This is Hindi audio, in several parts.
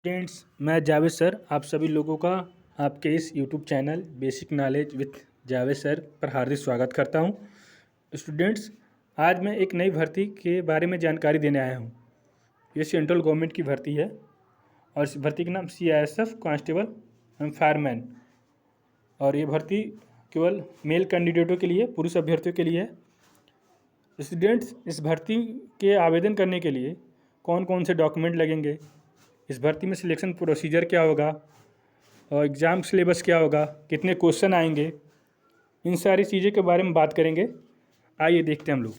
फ्रेंड्स, मैं जावेद सर आप सभी लोगों का आपके इस YouTube channel basic knowledge with Javed sir पर हार्दिक स्वागत करता हूं। स्टूडेंट्स, आज मैं एक नई भर्ती के बारे में जानकारी देने आया हूं। ये सेंट्रल गवर्नमेंट की भर्ती है और इस भर्ती का नाम CISF कांस्टेबल एंड फायरमैन। और ये भर्ती केवल मेल कैंडिडेटों के लिए, पुरुष अभ्यर्थियों के लिए है। स्टूडेंट्स, इस भर्ती के आवेदन करने के लिए कौन कौन से डॉक्यूमेंट लगेंगे, इस भर्ती में सिलेक्शन प्रोसीजर क्या होगा और एग्ज़ाम सिलेबस क्या होगा, कितने क्वेश्चन आएंगे, इन सारी चीज़ों के बारे में बात करेंगे। आइए देखते हैं हम लोग।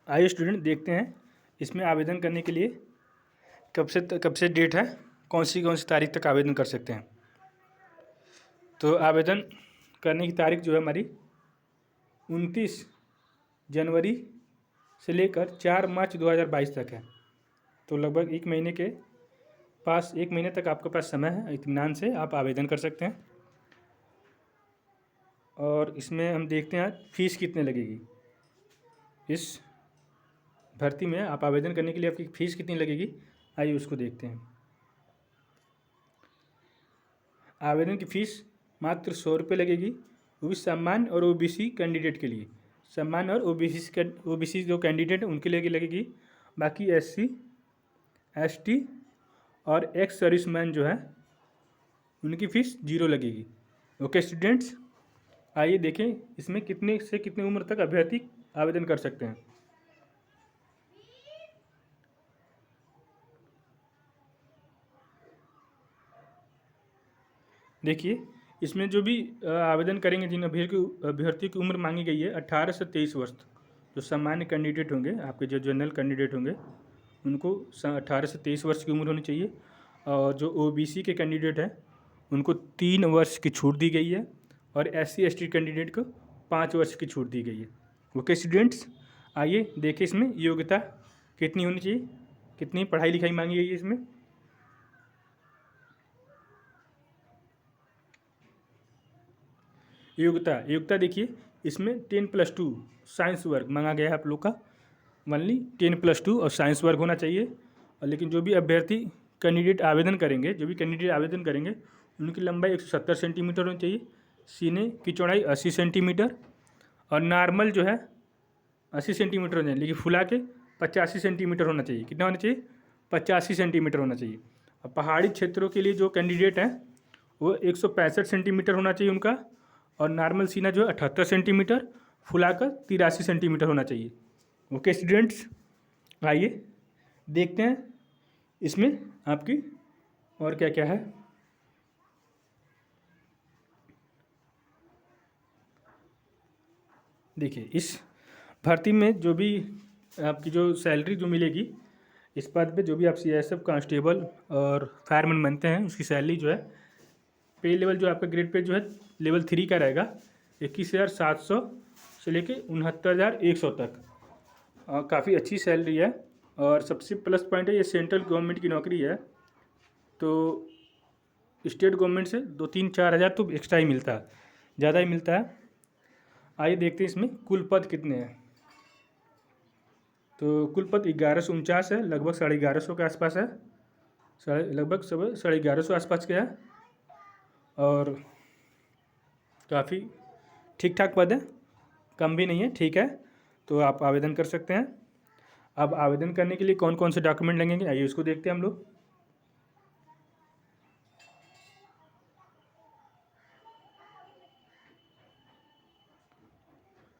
आइए स्टूडेंट देखते हैं इसमें आवेदन करने के लिए कब से डेट है, कौन सी तारीख तक आवेदन कर सकते हैं। तो आवेदन करने की तारीख जो है हमारी 29 जनवरी से लेकर 4 मार्च 2022 तक है। तो लगभग एक महीने तक आपके पास समय है, इत्मीनान से आप आवेदन कर सकते हैं। और इसमें हम देखते हैं फ़ीस कितने लगेगी। इस भर्ती में आप आवेदन करने के लिए आपकी फ़ीस कितनी लगेगी, आइए उसको देखते हैं। आवेदन की फ़ीस मात्र 100 रुपये लगेगी, वो भी सामान्य और OBC कैंडिडेट के लिए। सामान्य और OBC जो कैंडिडेट है उनके लिए लगेगी। बाकी SC ST और एक्स सर्विसमैन जो है उनकी फ़ीस 0 लगेगी। ओके स्टूडेंट्स, आइए देखें इसमें कितने से कितने उम्र तक अभ्यर्थी आवेदन कर सकते हैं। देखिए, इसमें जो भी आवेदन करेंगे, जिन अभ्यर्थियों की उम्र मांगी गई है 18 से 23 वर्ष तक। जो सामान्य कैंडिडेट होंगे, आपके जो जनरल कैंडिडेट होंगे, उनको 18 से 23 वर्ष की उम्र होनी चाहिए। और जो OBC के कैंडिडेट हैं उनको 3 वर्ष की छूट दी गई है और SC ST कैंडिडेट को 5 वर्ष की छूट दी गई है। ओके स्टूडेंट्स, आइए देखिए इसमें योग्यता कितनी होनी चाहिए, कितनी पढ़ाई लिखाई मांगी गई है इसमें। योग्यता देखिए, इसमें 10+2 साइंस वर्ग मांगा गया है आप लोग का। ओनली 10+2 और साइंस वर्ग होना चाहिए। और लेकिन जो भी अभ्यर्थी कैंडिडेट आवेदन करेंगे उनकी लंबाई 170 सेंटीमीटर होनी चाहिए, सीने की चौड़ाई 80 सेंटीमीटर और नॉर्मल जो है 80 सेंटीमीटर होना चाहिए, लेकिन फुला के 85 सेंटीमीटर होना चाहिए। कितना होना चाहिए? 85 सेंटीमीटर होना चाहिए। और पहाड़ी क्षेत्रों के लिए जो कैंडिडेट हैं वो 165 सेंटीमीटर होना चाहिए उनका। और नॉर्मल सीना जो है 78 सेंटीमीटर, फुलाकर 83 सेंटीमीटर होना चाहिए। ओके स्टूडेंट्स, आइए देखते हैं इसमें आपकी और क्या क्या है। देखिए, इस भर्ती में जो भी आपकी जो सैलरी जो मिलेगी, इस पद पे जो भी आप CISF कांस्टेबल और फायरमैन बनते हैं उसकी सैलरी जो है, पे लेवल जो आपका ग्रेड पे जो है लेवल 3 का रहेगा 21,700 से लेके 69,100 तक। काफ़ी अच्छी सैलरी है। और सबसे प्लस पॉइंट है ये सेंट्रल गवर्नमेंट की नौकरी है, तो स्टेट गवर्नमेंट से 2-3-4 हज़ार तो एक्स्ट्रा ही मिलता है, ज़्यादा ही मिलता है। आइए देखते हैं इसमें कुल पद कितने हैं। तो कुल पद 1149 है, लगभग 1150 के आसपास है, लगभग सब 1150 आसपास के है। और काफ़ी ठीक ठाक पद है, कम भी नहीं है, ठीक है। तो आप आवेदन कर सकते हैं। अब आवेदन करने के लिए कौन कौन से डॉक्यूमेंट लगेंगे, आइए उसको देखते हैं हम लोग।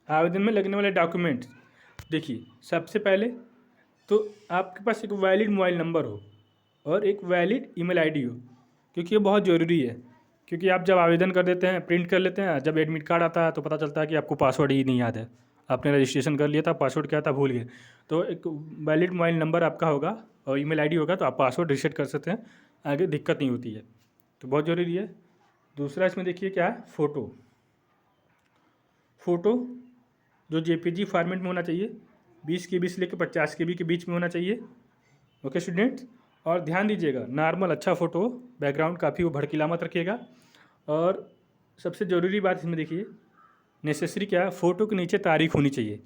आवेदन में लगने वाले डॉक्यूमेंट्स देखिए, सबसे पहले तो आपके पास एक वैलिड मोबाइल नंबर हो और एक वैलिड ईमेल आईडी हो, क्योंकि ये बहुत ज़रूरी है। क्योंकि आप जब आवेदन कर देते हैं, प्रिंट कर लेते हैं, जब एडमिट कार्ड आता है तो पता चलता है कि आपको पासवर्ड ही नहीं याद है। आपने रजिस्ट्रेशन कर लिया था, पासवर्ड क्या था भूल गए। तो एक वैलिड मोबाइल नंबर आपका होगा और ईमेल आईडी होगा, तो आप पासवर्ड रीसेट कर सकते हैं, आगे दिक्कत नहीं होती है। तो बहुत ज़रूरी है। दूसरा इसमें देखिए क्या है, फ़ोटो जो JPG फॉर्मेट में होना चाहिए, 20 KB से लेकर 50 KB के बीच में होना चाहिए। ओके स्टूडेंट्स, और ध्यान दीजिएगा नॉर्मल अच्छा फ़ोटो हो, बैकग्राउंड काफ़ी वो भड़कीला मत रखिएगा। और सबसे ज़रूरी बात इसमें देखिए, नेसेसरी क्या है, फ़ोटो के नीचे तारीख होनी चाहिए।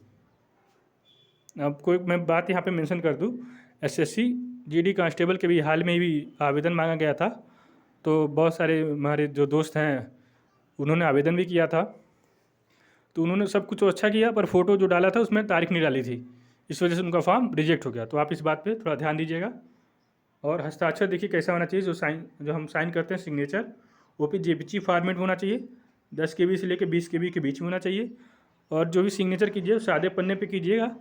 आपको एक मैं बात यहाँ पे मेंशन कर दूँ, एसएससी जीडी कांस्टेबल के भी हाल में भी आवेदन मांगा गया था, तो बहुत सारे हमारे जो दोस्त हैं उन्होंने आवेदन भी किया था, तो उन्होंने सब कुछ तो अच्छा किया, पर फ़ोटो जो डाला था उसमें तारीख नहीं डाली थी, इस वजह से उनका फॉर्म रिजेक्ट हो गया। तो आप इस बात पे थोड़ा ध्यान दीजिएगा। और हस्ताक्षर देखिए कैसा होना चाहिए, जो हम साइन करते हैं सिग्नेचर, वो भी जेपीजी फॉर्मेट होना चाहिए, 10 KB से लेकर 20 KB के बीच में होना चाहिए। और जो भी सिग्नेचर कीजिए सादे पन्ने पे कीजिएगा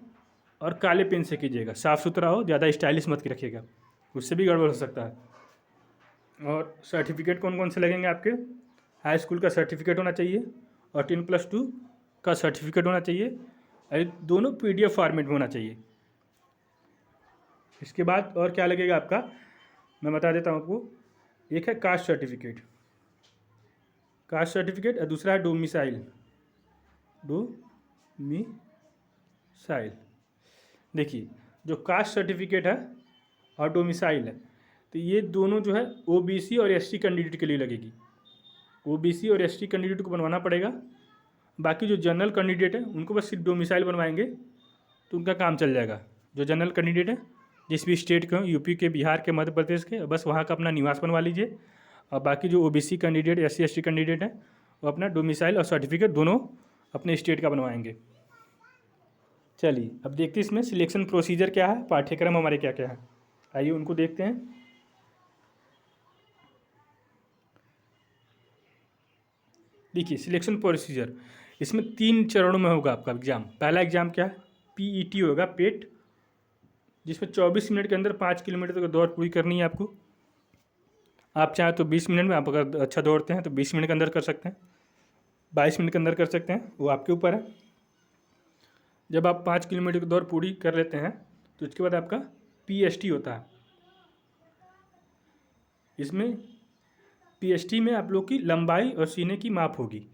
और काले पेन से कीजिएगा, साफ़ सुथरा हो, ज़्यादा स्टाइलिश मत रखिएगा, उससे भी गड़बड़ हो सकता है। और सर्टिफिकेट कौन कौन से लगेंगे आपके, हाई स्कूल का सर्टिफिकेट होना चाहिए और 10+2 का सर्टिफिकेट होना चाहिए, और दोनों PDF फॉर्मेट में होना चाहिए। इसके बाद और क्या लगेगा आपका, मैं बता देता हूँ आपको। एक है कास्ट सर्टिफिकेट, और दूसरा है डोमिसाइल। देखिए जो कास्ट सर्टिफिकेट है और डोमिसाइल है, तो ये दोनों जो है OBC और ST कैंडिडेट के लिए लगेगी। OBC और ST कैंडिडेट को बनवाना पड़ेगा, बाकी जो जनरल कैंडिडेट है उनको बस सिर्फ डोमिसाइल बनवाएंगे तो उनका काम चल जाएगा। जो जनरल कैंडिडेट है जिस भी स्टेट के, यूपी के, बिहार के, मध्य प्रदेश के, बस वहाँ का अपना निवास बनवा लीजिए। और बाकी जो OBC candidate, SC ST candidate है, वो अपना डोमिसाइल और सर्टिफिकेट दोनों अपने स्टेट का बनवाएंगे। चलिए अब देखते हैं इसमें सिलेक्शन प्रोसीजर क्या है, पाठ्यक्रम हमारे क्या क्या है, आइए उनको देखते हैं। देखिए सिलेक्शन प्रोसीजर, इसमें 3 चरणों में होगा आपका एग्ज़ाम। पहला एग्ज़ाम क्या है, PET होगा, पेट, जिसमें 24 मिनट के अंदर 5 किलोमीटर तक दौड़ पूरी करनी है आपको। आप चाहें तो 20 मिनट में, आप अगर अच्छा दौड़ते हैं तो 20 मिनट के अंदर कर सकते हैं, 22 मिनट के अंदर कर सकते हैं, वो आपके ऊपर है। जब आप 5 किलोमीटर की दौड़ पूरी कर लेते हैं तो उसके बाद आपका PST होता है। इसमें PST में आप लोग की लंबाई और सीने की माप होगी।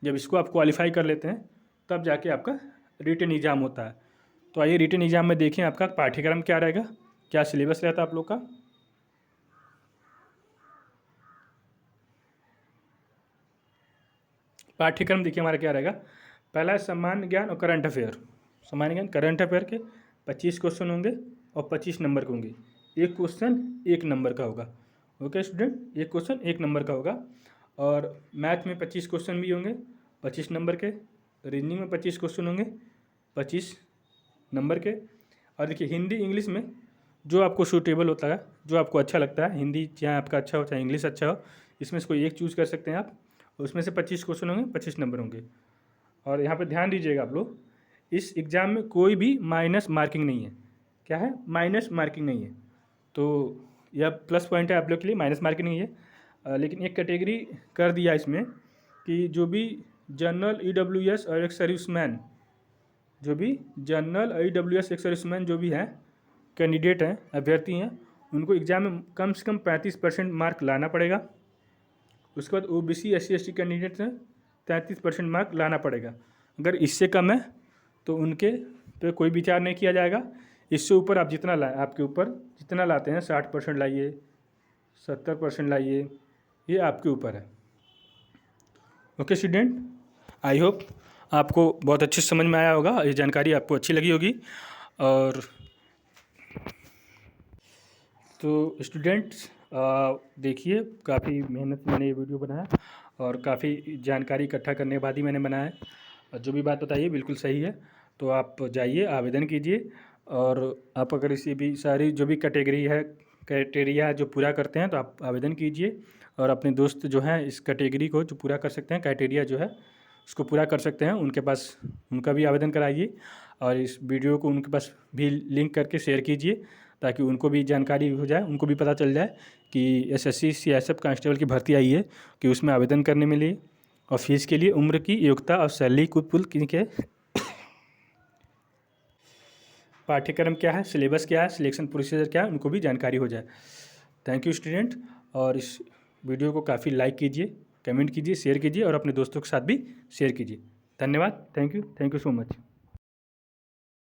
जब इसको आप क्वालिफाई कर लेते हैं तब जाके आपका रिटन एग्ज़ाम होता है। तो आइए रिटन एग्ज़ाम में देखें आपका पाठ्यक्रम क्या रहेगा, क्या सिलेबस रहता है आप लोग का। पाठ्यक्रम देखिए हमारा क्या रहेगा। पहला है सामान्य ज्ञान और करंट अफेयर। सामान्य ज्ञान करंट अफेयर के 25 क्वेश्चन होंगे और 25 नंबर के होंगे। एक क्वेश्चन 1 नंबर का होगा। ओके स्टूडेंट, एक क्वेश्चन 1 नंबर का होगा। और मैथ में 25 क्वेश्चन भी होंगे 25 नंबर के। रीजनिंग में 25 क्वेश्चन होंगे 25 नंबर के। और देखिए हिंदी इंग्लिश में जो आपको सूटेबल होता है, जो आपको अच्छा लगता है, हिंदी चाहे आपका अच्छा हो चाहे इंग्लिश अच्छा हो, इसमें से कोई एक चूज़ कर सकते हैं आप। उसमें से 25 क्वेश्चन होंगे, 25 नंबर होंगे। और यहाँ पे ध्यान दीजिएगा आप लोग, इस एग्ज़ाम में कोई भी माइनस मार्किंग नहीं है। क्या है, माइनस मार्किंग नहीं है। तो यह प्लस पॉइंट है आप लोग के लिए, माइनस मार्किंग नहीं है। लेकिन एक कैटेगरी कर दिया इसमें कि जो भी जनरल EWS और एक्स सर्विसमैन, जो भी जनरल EWS एक्स सर्विसमैन जो भी हैं कैंडिडेट हैं, अभ्यर्थी हैं, उनको एग्ज़ाम में कम से कम 35% मार्क लाना पड़ेगा। उसके बाद OBC SC ST कैंडिडेट हैं 33% मार्क लाना पड़ेगा। अगर इससे कम है तो उनके पे कोई विचार नहीं किया जाएगा। इससे ऊपर आप जितना लाए, आपके ऊपर जितना लाते हैं, 60% लाइए, 70% लाइए, ये आपके ऊपर है। ओके स्टूडेंट, आई होप आपको बहुत अच्छे से समझ में आया होगा, ये जानकारी आपको अच्छी लगी होगी। और तो स्टूडेंट्स देखिए, काफ़ी मेहनत से मैंने ये वीडियो बनाया और काफ़ी जानकारी इकट्ठा करने के बाद ही मैंने बनाया है। जो भी बात बताइए बिल्कुल सही है, तो आप जाइए आवेदन कीजिए। और आप अगर इसी भी सारी जो भी कैटेगरी है, क्राइटेरिया जो पूरा करते हैं, तो आप आवेदन कीजिए। और अपने दोस्त जो हैं इस कैटेगरी को जो पूरा कर सकते हैं, क्राइटेरिया जो है उसको पूरा कर सकते हैं, उनके पास उनका भी आवेदन कराइए। और इस वीडियो को उनके पास भी लिंक करके शेयर कीजिए, ताकि उनको भी जानकारी हो जाए, उनको भी पता चल जाए कि SSC CSF कांस्टेबल की भर्ती आई है, कि उसमें आवेदन करने में लिए और फीस के लिए उम्र की योग्यता और सैलरी कुल के पाठ्यक्रम क्या है, सिलेबस क्या है, सिलेक्शन प्रोसीजर क्या है, उनको भी जानकारी हो जाए। Thank you student. और इस वीडियो को काफ़ी लाइक कीजिए, कमेंट कीजिए, शेयर कीजिए और अपने दोस्तों के साथ भी शेयर कीजिए। धन्यवाद। Thank you so much.